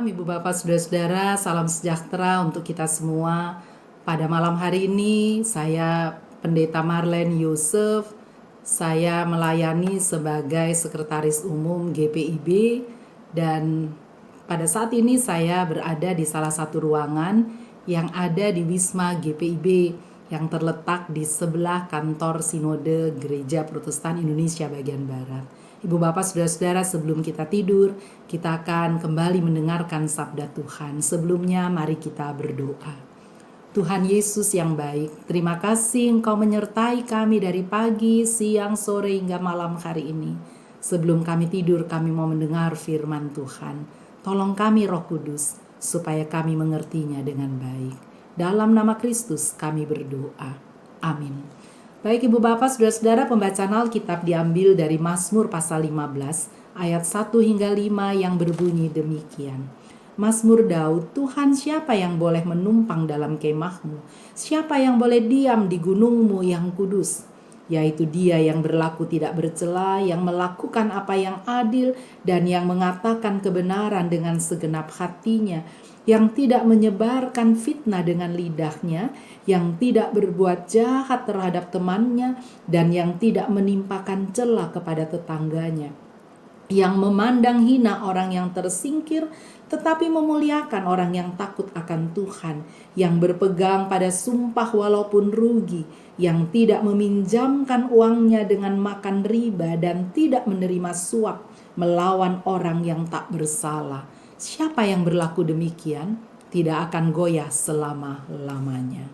Ibu Bapak Saudara-saudara, salam sejahtera untuk kita semua. Pada malam hari ini saya Pendeta Marlen Yusuf. Saya melayani sebagai Sekretaris Umum GPIB dan pada saat ini saya berada di salah satu ruangan yang ada di Wisma GPIB yang terletak di sebelah kantor Sinode Gereja Protestan Indonesia bagian Barat. Ibu Bapak Saudara-saudara, sebelum kita tidur, kita akan kembali mendengarkan sabda Tuhan. Sebelumnya mari kita berdoa. Tuhan Yesus yang baik, terima kasih Engkau menyertai kami dari pagi, siang, sore hingga malam hari ini. Sebelum kami tidur, kami mau mendengar firman Tuhan. Tolong kami Roh Kudus, supaya kami mengertinya dengan baik. Dalam nama Kristus kami berdoa. Amin. Baik Ibu Bapak, Saudara-saudara, pembacaan Alkitab diambil dari Mazmur pasal 15 ayat 1 hingga 5 yang berbunyi demikian. Mazmur Daud, Tuhan siapa yang boleh menumpang dalam kemahmu? Siapa yang boleh diam di gunungmu yang kudus? Yaitu dia yang berlaku tidak bercela, yang melakukan apa yang adil dan yang mengatakan kebenaran dengan segenap hatinya, yang tidak menyebarkan fitnah dengan lidahnya, yang tidak berbuat jahat terhadap temannya, dan yang tidak menimpakan cela kepada tetangganya, yang memandang hina orang yang tersingkir, tetapi memuliakan orang yang takut akan Tuhan, yang berpegang pada sumpah walaupun rugi, yang tidak meminjamkan uangnya dengan makan riba, dan tidak menerima suap melawan orang yang tak bersalah. Siapa yang berlaku demikian tidak akan goyah selama-lamanya.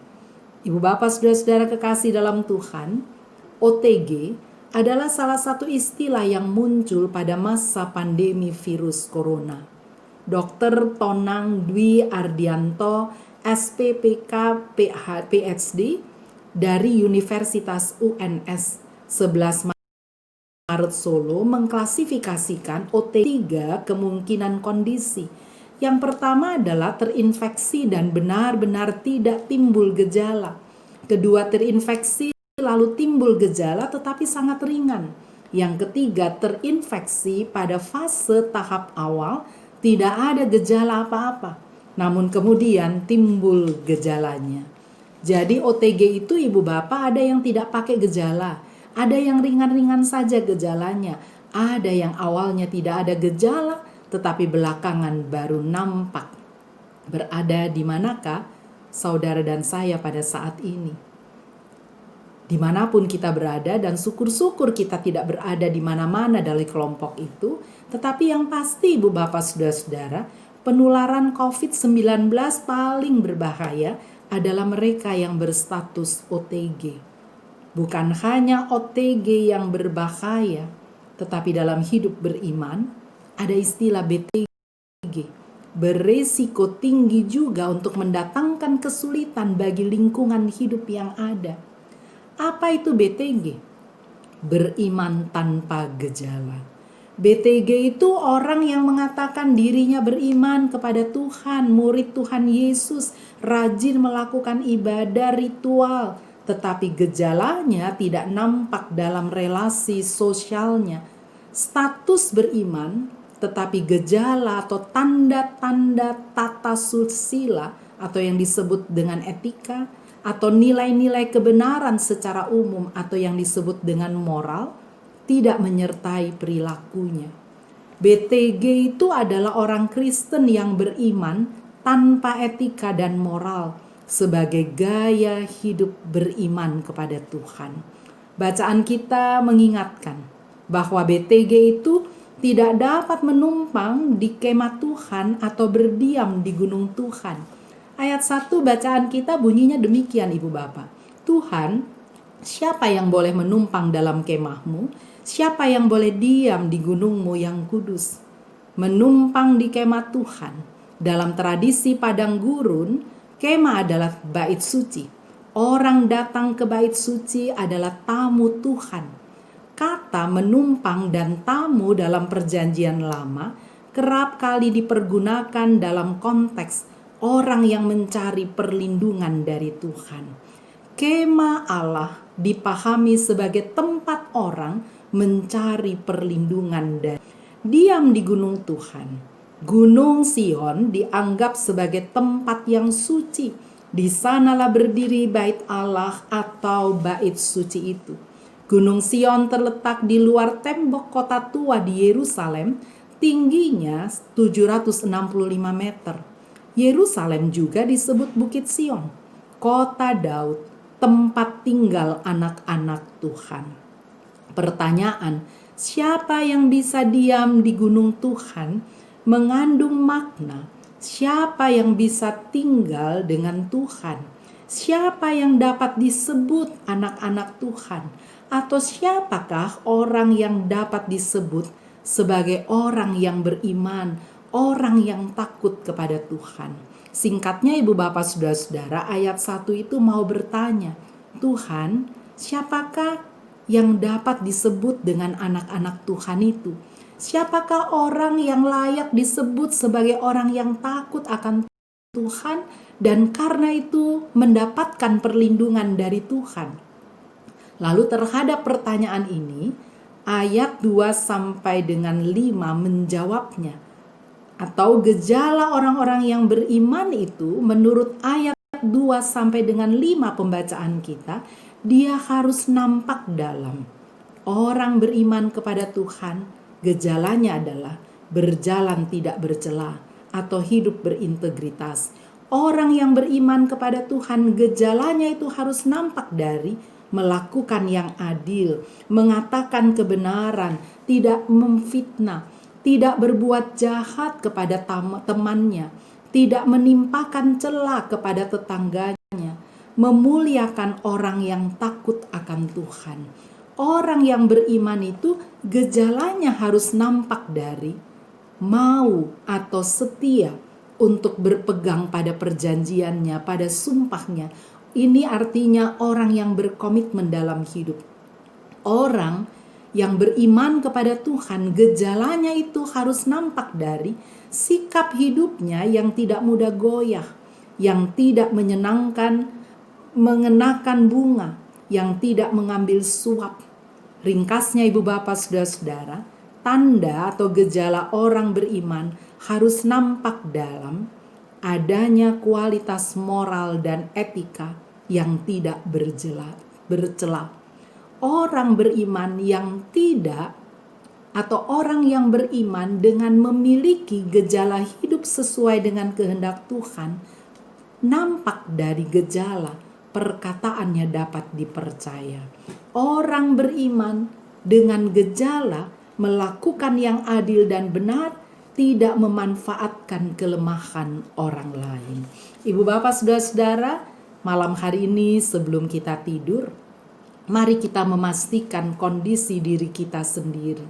Ibu Bapak Saudara-saudara kekasih dalam Tuhan, OTG adalah salah satu istilah yang muncul pada masa pandemi virus corona. Dr. Tonang Dwi Ardianto, SPPK PhD dari Universitas UNS 11 Maret Solo mengklasifikasikan OT3 kemungkinan kondisi. Yang pertama adalah terinfeksi dan benar-benar tidak timbul gejala. Kedua, terinfeksi lalu timbul gejala tetapi sangat ringan. Yang ketiga, terinfeksi pada fase tahap awal tidak ada gejala apa-apa, namun kemudian timbul gejalanya. Jadi OTG itu Ibu Bapak ada yang tidak pakai gejala, ada yang ringan-ringan saja gejalanya, ada yang awalnya tidak ada gejala tetapi belakangan baru nampak. Berada di manakah saudara dan saya pada saat ini? Dimanapun kita berada, dan syukur-syukur kita tidak berada di mana-mana dari kelompok itu, tetapi yang pasti Ibu Bapak Saudara-saudara, penularan COVID-19 paling berbahaya adalah mereka yang berstatus OTG. Bukan hanya OTG yang berbahaya, tetapi dalam hidup beriman ada istilah BTG, beresiko tinggi juga untuk mendatangkan kesulitan bagi lingkungan hidup yang ada. Apa itu BTG? Beriman tanpa gejala. BTG itu orang yang mengatakan dirinya beriman kepada Tuhan, murid Tuhan Yesus, rajin melakukan ibadah ritual, tetapi gejalanya tidak nampak dalam relasi sosialnya. Status beriman, tetapi gejala atau tanda-tanda tata susila atau yang disebut dengan etika, atau nilai-nilai kebenaran secara umum atau yang disebut dengan moral tidak menyertai perilakunya. BTG itu adalah orang Kristen yang beriman tanpa etika dan moral sebagai gaya hidup beriman kepada Tuhan. Bacaan kita mengingatkan bahwa BTG itu tidak dapat menumpang di kemah Tuhan atau berdiam di gunung Tuhan. Ayat 1 bacaan kita bunyinya demikian Ibu Bapak. Tuhan, siapa yang boleh menumpang dalam kemahmu? Siapa yang boleh diam di gunungmu yang kudus? Menumpang di kemah Tuhan. Dalam tradisi padang gurun, kemah adalah bait suci. Orang datang ke bait suci adalah tamu Tuhan. Kata menumpang dan tamu dalam perjanjian lama kerap kali dipergunakan dalam konteks orang yang mencari perlindungan dari Tuhan. Kemah Allah dipahami sebagai tempat orang mencari perlindungan dan diam di gunung Tuhan. Gunung Sion dianggap sebagai tempat yang suci. Di sanalah berdiri bait Allah atau bait suci itu. Gunung Sion terletak di luar tembok kota tua di Yerusalem, tingginya 765 meter. Yerusalem juga disebut Bukit Sion, kota Daud, tempat tinggal anak-anak Tuhan. Pertanyaan, siapa yang bisa diam di gunung Tuhan, mengandung makna. Siapa yang bisa tinggal dengan Tuhan? Siapa yang dapat disebut anak-anak Tuhan? Atau siapakah orang yang dapat disebut sebagai orang yang beriman, orang yang takut kepada Tuhan? Singkatnya Ibu Bapak Saudara-saudara, ayat 1 itu mau bertanya, Tuhan, siapakah yang dapat disebut dengan anak-anak Tuhan itu? Siapakah orang yang layak disebut sebagai orang yang takut akan Tuhan dan karena itu mendapatkan perlindungan dari Tuhan? Lalu terhadap pertanyaan ini, ayat 2 sampai dengan 5 menjawabnya. Atau gejala orang-orang yang beriman itu menurut ayat 2 sampai dengan 5 pembacaan kita, dia harus nampak dalam. Orang beriman kepada Tuhan, gejalanya adalah berjalan tidak bercela atau hidup berintegritas. Orang yang beriman kepada Tuhan, gejalanya itu harus nampak dari melakukan yang adil, mengatakan kebenaran, tidak memfitnah, tidak berbuat jahat kepada temannya, tidak menimpakan cela kepada tetangganya, memuliakan orang yang takut akan Tuhan. Orang yang beriman itu gejalanya harus nampak dari mau atau setia untuk berpegang pada perjanjiannya, pada sumpahnya. Ini artinya orang yang berkomitmen dalam hidup. Orang yang beriman kepada Tuhan, gejalanya itu harus nampak dari sikap hidupnya yang tidak mudah goyah, yang tidak mengenakan bunga, yang tidak mengambil suap. Ringkasnya Ibu Bapak Saudara-saudara, tanda atau gejala orang beriman harus nampak dalam adanya kualitas moral dan etika yang tidak bercela. Orang beriman yang tidak atau orang yang beriman dengan memiliki gejala hidup sesuai dengan kehendak Tuhan, nampak dari gejala perkataannya dapat dipercaya. Orang beriman dengan gejala melakukan yang adil dan benar, tidak memanfaatkan kelemahan orang lain. Ibu Bapak Saudara-saudara, malam hari ini sebelum kita tidur, mari kita memastikan kondisi diri kita sendiri.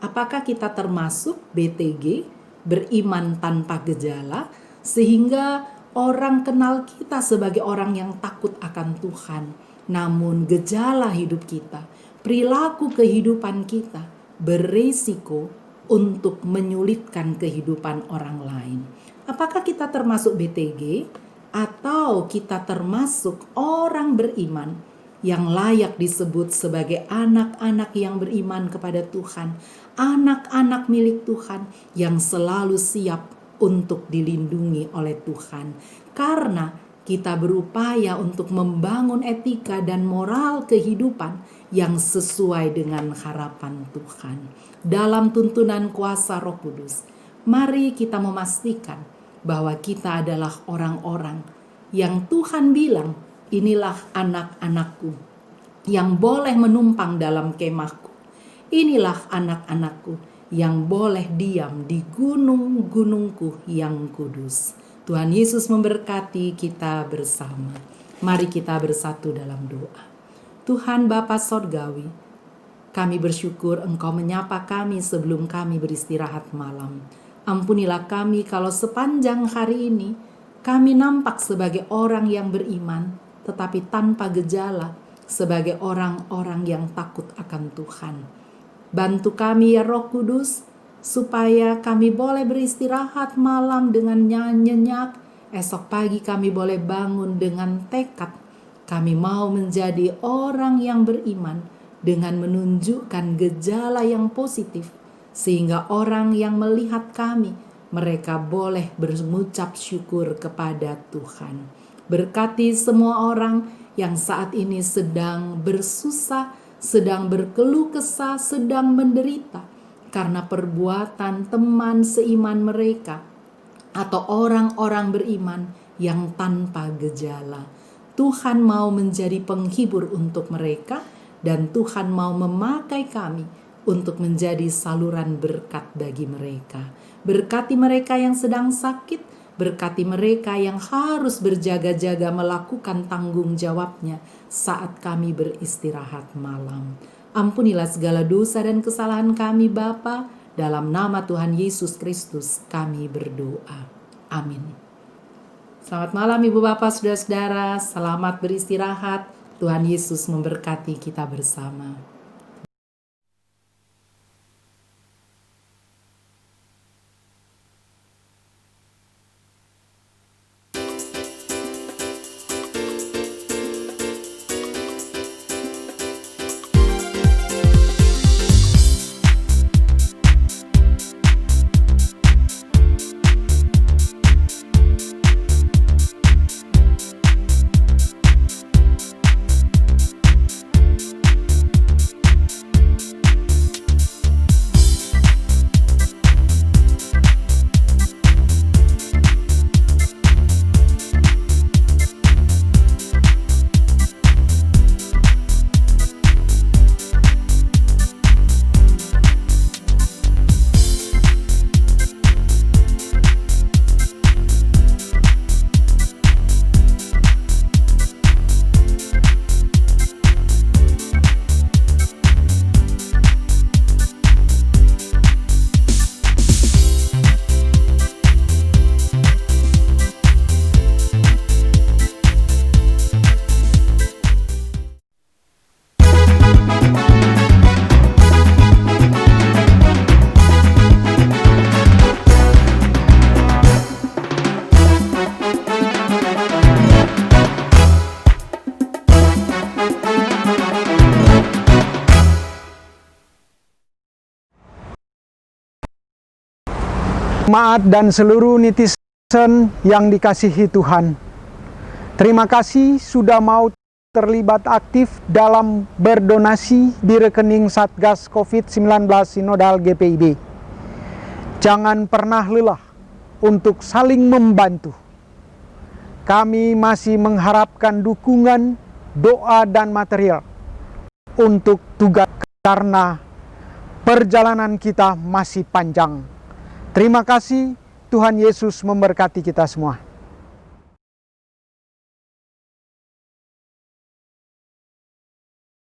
Apakah kita termasuk BTG, beriman tanpa gejala, sehingga orang kenal kita sebagai orang yang takut akan Tuhan. Namun gejala hidup kita, perilaku kehidupan kita beresiko untuk menyulitkan kehidupan orang lain. Apakah kita termasuk BTG atau kita termasuk orang beriman yang layak disebut sebagai anak-anak yang beriman kepada Tuhan, anak-anak milik Tuhan yang selalu siap untuk dilindungi oleh Tuhan, karena kita berupaya untuk membangun etika dan moral kehidupan yang sesuai dengan harapan Tuhan. Dalam tuntunan kuasa Roh Kudus, mari kita memastikan bahwa kita adalah orang-orang yang Tuhan bilang, inilah anak-anakku yang boleh menumpang dalam kemahku. Inilah anak-anakku yang boleh diam di gunung-gunungku yang kudus. Tuhan Yesus memberkati kita bersama. Mari kita bersatu dalam doa. Tuhan Bapa Sorgawi, kami bersyukur Engkau menyapa kami sebelum kami beristirahat malam. Ampunilah kami kalau sepanjang hari ini kami nampak sebagai orang yang beriman, tetapi tanpa gejala, sebagai orang-orang yang takut akan Tuhan. Bantu kami ya Roh Kudus, supaya kami boleh beristirahat malam dengan nyenyak. Esok pagi kami boleh bangun dengan tekad. Kami mau menjadi orang yang beriman dengan menunjukkan gejala yang positif, sehingga orang yang melihat kami mereka boleh berucap syukur kepada Tuhan. Berkati semua orang yang saat ini sedang bersusah, sedang berkeluh kesah, sedang menderita karena perbuatan teman seiman mereka atau orang-orang beriman yang tanpa gejala. Tuhan mau menjadi penghibur untuk mereka, dan Tuhan mau memakai kami untuk menjadi saluran berkat bagi mereka. Berkati mereka yang sedang sakit, berkati mereka yang harus berjaga-jaga melakukan tanggung jawabnya saat kami beristirahat malam. Ampunilah segala dosa dan kesalahan kami Bapa, dalam nama Tuhan Yesus Kristus kami berdoa. Amin. Selamat malam Ibu Bapak, Saudara-saudara, selamat beristirahat. Tuhan Yesus memberkati kita bersama. Jemaat dan seluruh netizen yang dikasihi Tuhan, terima kasih sudah mau terlibat aktif dalam berdonasi di rekening Satgas COVID-19 Sinodal GPIB. Jangan pernah lelah untuk saling membantu. Kami masih mengharapkan dukungan, doa, dan material untuk tugas karena perjalanan kita masih panjang. Terima kasih, Tuhan Yesus memberkati kita semua.